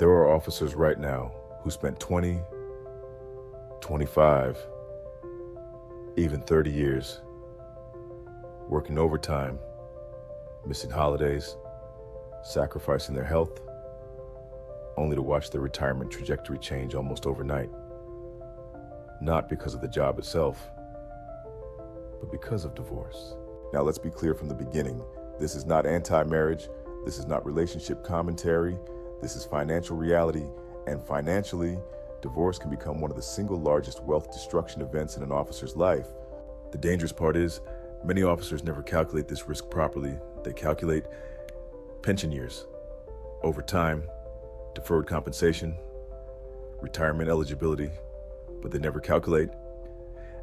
There are officers right now who spent 20, 25, even 30 years working overtime, missing holidays, sacrificing their health, only to watch their retirement trajectory change almost overnight. Not because of the job itself, but because of divorce. Now let's be clear from the beginning. This is not anti-marriage. This is not relationship commentary. This is financial reality. And financially, divorce can become one of the single largest wealth destruction events in an officer's life. The dangerous part is, many officers never calculate this risk properly. They calculate pension years, overtime, deferred compensation, retirement eligibility, but they never calculate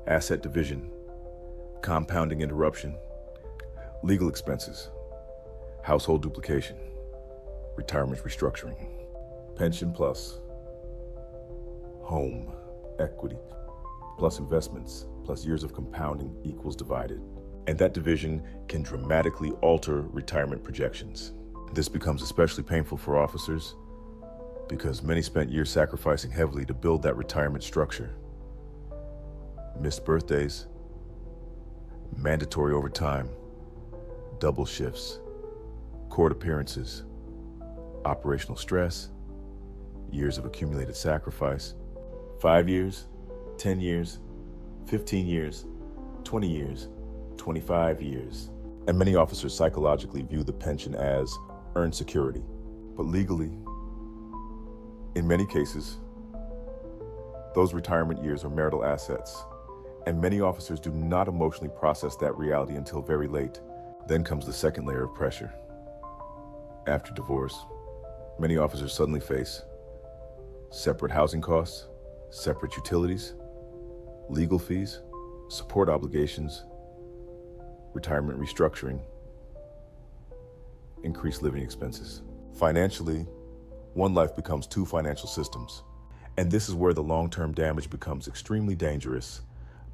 asset division, compounding interruption, legal expenses, household duplication, retirement restructuring, pension plus home equity, plus investments, plus years of compounding equals divided. And that division can dramatically alter retirement projections. This becomes especially painful for officers because many spent years sacrificing heavily to build that retirement structure. Missed birthdays, mandatory overtime, double shifts, court appearances, operational stress, years of accumulated sacrifice, 5 years, 10 years, 15 years, 20 years, 25 years. And many officers psychologically view the pension as earned security. But legally, in many cases, those retirement years are marital assets. And many officers do not emotionally process that reality until very late. Then comes the second layer of pressure. After divorce, many officers suddenly face separate housing costs, separate utilities, legal fees, support obligations, retirement restructuring, increased living expenses. Financially, one life becomes two financial systems. And this is where the long-term damage becomes extremely dangerous,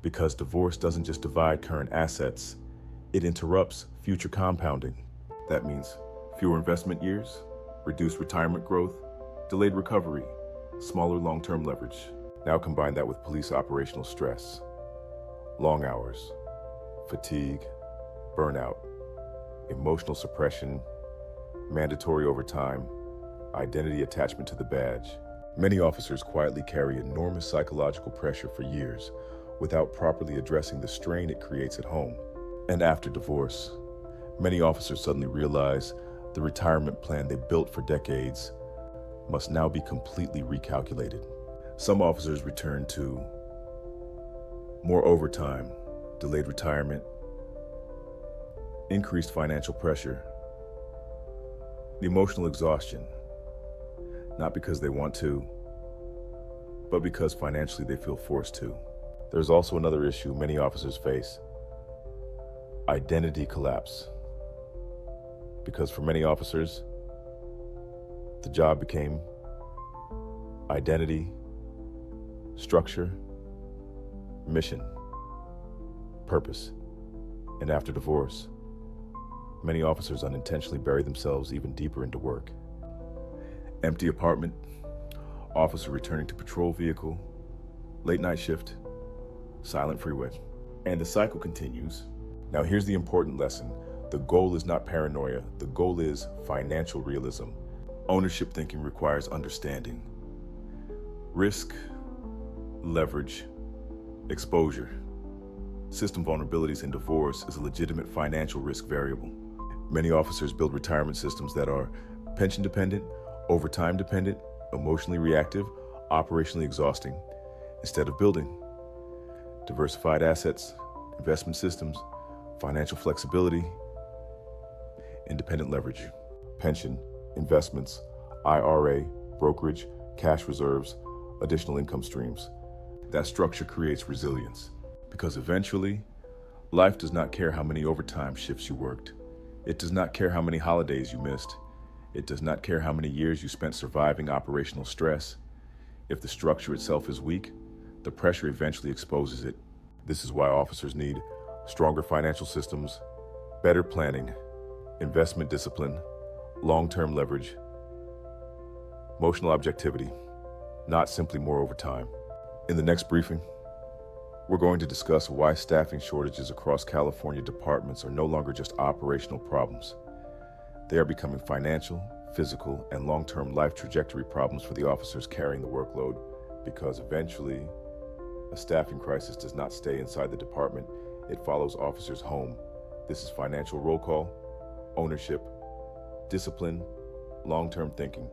because divorce doesn't just divide current assets, it interrupts future compounding. That means fewer investment years, reduced retirement growth, delayed recovery, smaller long-term leverage. Now combine that with police operational stress, long hours, fatigue, burnout, emotional suppression, mandatory overtime, identity attachment to the badge. Many officers quietly carry enormous psychological pressure for years without properly addressing the strain it creates at home. And after divorce, many officers suddenly realize the retirement plan they built for decades must now be completely recalculated. Some officers return to more overtime, delayed retirement, increased financial pressure, the emotional exhaustion, not because they want to, but because financially they feel forced to. There's also another issue many officers face: identity collapse. Because for many officers, the job became identity, structure, mission, purpose. And after divorce, many officers unintentionally bury themselves even deeper into work. Empty apartment, officer returning to patrol vehicle, late night shift, silent freeway. And the cycle continues. Now here's the important lesson. The goal is not paranoia. The goal is financial realism. Ownership thinking requires understanding. Risk, leverage, exposure. System vulnerabilities in divorce is a legitimate financial risk variable. Many officers build retirement systems that are pension dependent, overtime dependent, emotionally reactive, operationally exhausting, instead of building diversified assets, investment systems, financial flexibility, independent leverage, pension, investments, IRA, brokerage, cash reserves, additional income streams. That structure creates resilience, because eventually, life does not care how many overtime shifts you worked. It does not care how many holidays you missed. It does not care how many years you spent surviving operational stress. If the structure itself is weak, the pressure eventually exposes it. This is why officers need stronger financial systems, better planning, investment discipline, long-term leverage, Emotional objectivity, not simply more overtime. In the next briefing, we're going to discuss why staffing shortages across California departments are no longer just operational problems. They are becoming financial, physical, and long-term life trajectory problems for the officers carrying the workload, because eventually, a staffing crisis does not stay inside the department, it follows officers home. This is financial roll call, ownership, discipline, long-term thinking.